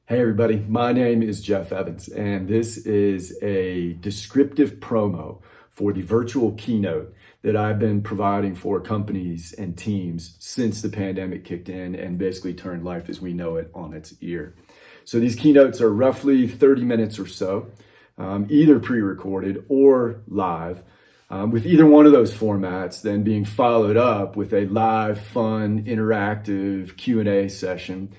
Hey everybody, my name is Jeff Evans, and this is a descriptive promo for the virtual keynote that I've been providing for companies and teams since the pandemic kicked in and basically turned life as we know it on its ear. So these keynotes are roughly 30 minutes or so, either pre-recorded or live, with either one of those formats then being followed up with a live, fun, interactive Q&A session,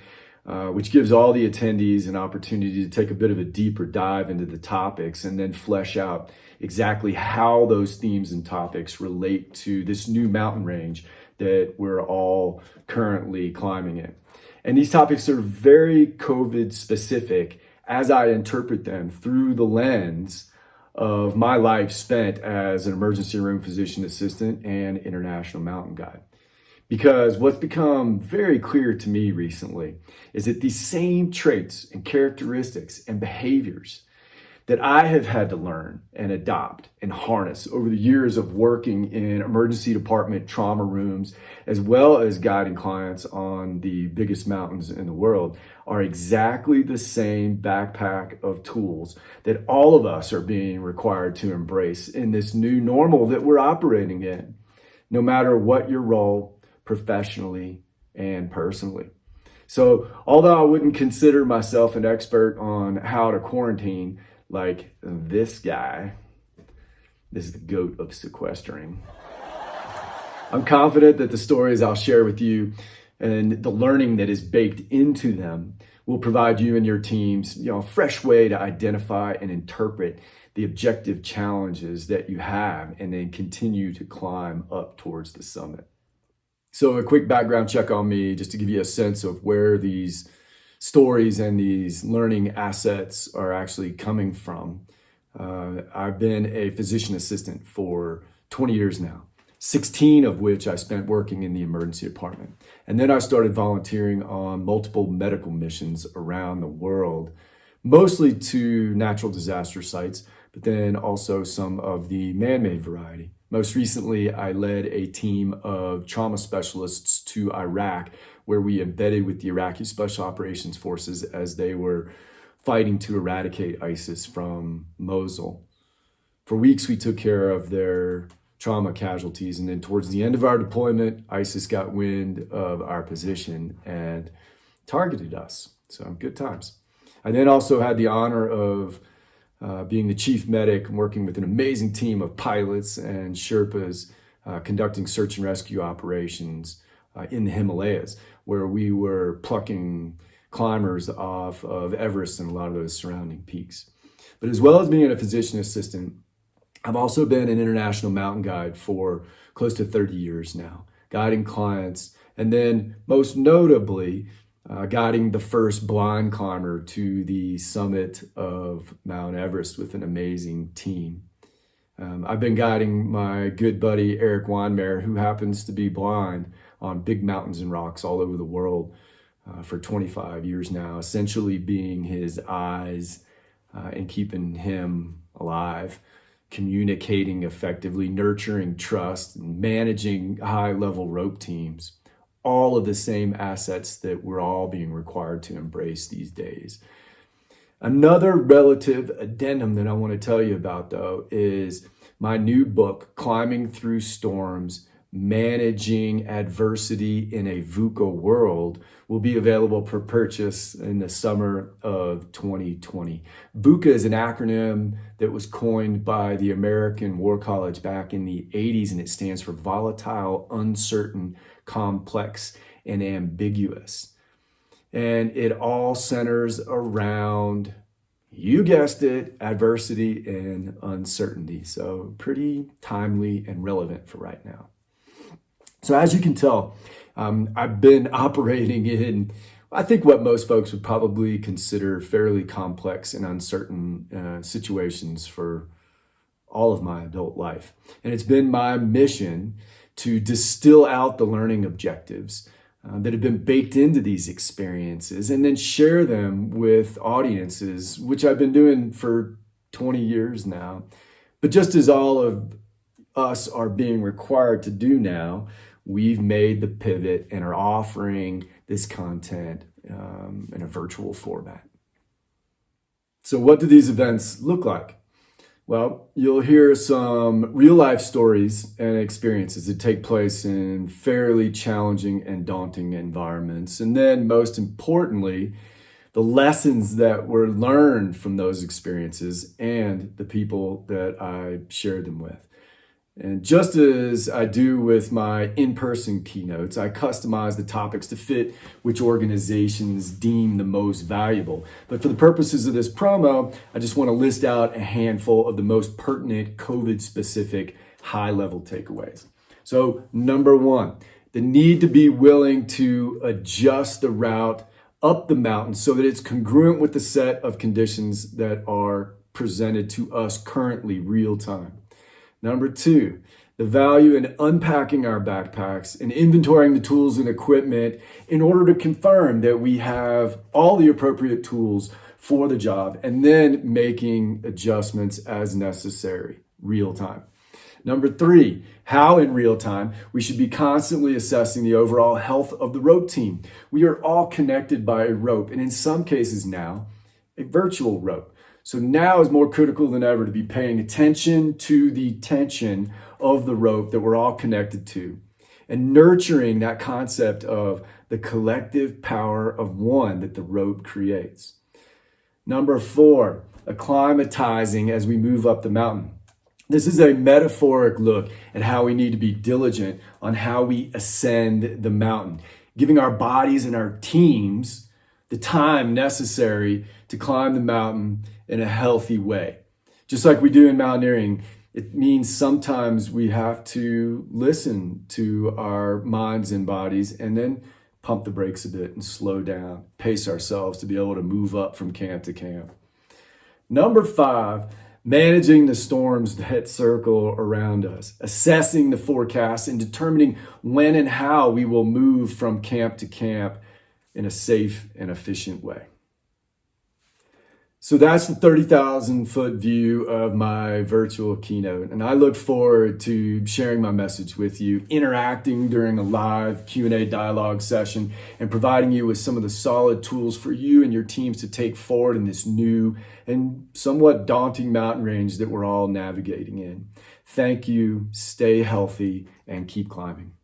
which gives all the attendees an opportunity to take a bit of a deeper dive into the topics and then flesh out exactly how those themes and topics relate to this new mountain range that we're all currently climbing in. And these topics are very COVID specific as I interpret them through the lens of my life spent as an emergency room physician assistant and international mountain guide. Because what's become very clear to me recently is that these same traits and characteristics and behaviors that I have had to learn and adopt and harness over the years of working in emergency department trauma rooms, as well as guiding clients on the biggest mountains in the world, are exactly the same backpack of tools that all of us are being required to embrace in this new normal that we're operating in, no matter what your role professionally and personally. So although I wouldn't consider myself an expert on how to quarantine like this guy, this is the goat of sequestering, I'm confident that the stories I'll share with you and the learning that is baked into them will provide you and your teams, a fresh way to identify and interpret the objective challenges that you have and then continue to climb up towards the summit. So a quick background check on me, just to give you a sense of where these stories and these learning assets are actually coming from. I've been a physician assistant for 20 years now, 16 of which I spent working in the emergency department. And then I started volunteering on multiple medical missions around the world, mostly to natural disaster sites, but then also some of the man-made variety. Most recently, I led a team of trauma specialists to Iraq, where we embedded with the Iraqi Special Operations Forces as they were fighting to eradicate ISIS from Mosul. For weeks, we took care of their trauma casualties, and then towards the end of our deployment, ISIS got wind of our position and targeted us. So good times. I then also had the honor of being the chief medic and working with an amazing team of pilots and Sherpas conducting search and rescue operations in the Himalayas, where we were plucking climbers off of Everest and a lot of those surrounding peaks. But as well as being a physician assistant, I've also been an international mountain guide for close to 30 years now, guiding clients, and then most notably, guiding the first blind climber to the summit of Mount Everest with an amazing team. I've been guiding my good buddy Eric Weinmeyer, who happens to be blind, on big mountains and rocks all over the world for 25 years now, essentially being his eyes and keeping him alive, communicating effectively, nurturing trust, and managing high-level rope teams. All of the same assets that we're all being required to embrace these days. Another relative addendum that I want to tell you about, though, is my new book, Climbing Through Storms, Managing Adversity in a VUCA World, will be available for purchase in the summer of 2020. VUCA is an acronym that was coined by the American War College back in the 80s, and it stands for volatile, uncertain, complex, and ambiguous. And it all centers around, you guessed it, adversity and uncertainty. So pretty timely and relevant for right now. So as you can tell, I've been operating in, I think, what most folks would probably consider fairly complex and uncertain situations for all of my adult life. And it's been my mission to distill out the learning objectives that have been baked into these experiences and then share them with audiences, which I've been doing for 20 years now. But just as all of us are being required to do now, we've made the pivot and are offering this content in a virtual format. So what do these events look like? Well, you'll hear some real life stories and experiences that take place in fairly challenging and daunting environments. And then, most importantly, the lessons that were learned from those experiences and the people that I shared them with. And just as I do with my in-person keynotes, I customize the topics to fit which organizations deem the most valuable. But for the purposes of this promo, I just want to list out a handful of the most pertinent COVID-specific high-level takeaways. So number one, the need to be willing to adjust the route up the mountain so that it's congruent with the set of conditions that are presented to us currently real time. Number two, the value in unpacking our backpacks and inventorying the tools and equipment in order to confirm that we have all the appropriate tools for the job, and then making adjustments as necessary, real time. Number three, how in real time we should be constantly assessing the overall health of the rope team. We are all connected by a rope, and in some cases now, a virtual rope. So now is more critical than ever to be paying attention to the tension of the rope that we're all connected to and nurturing that concept of the collective power of one that the rope creates. Number four, acclimatizing as we move up the mountain. This is a metaphoric look at how we need to be diligent on how we ascend the mountain, giving our bodies and our teams the time necessary to climb the mountain in a healthy way. Just like we do in mountaineering, it means sometimes we have to listen to our minds and bodies and then pump the brakes a bit and slow down, pace ourselves to be able to move up from camp to camp. Number five, managing the storms that circle around us, assessing the forecast and determining when and how we will move from camp to camp in a safe and efficient way. So that's the 30,000 foot view of my virtual keynote. And I look forward to sharing my message with you, interacting during a live Q&A dialogue session, and providing you with some of the solid tools for you and your teams to take forward in this new and somewhat daunting mountain range that we're all navigating in. Thank you, stay healthy, and keep climbing.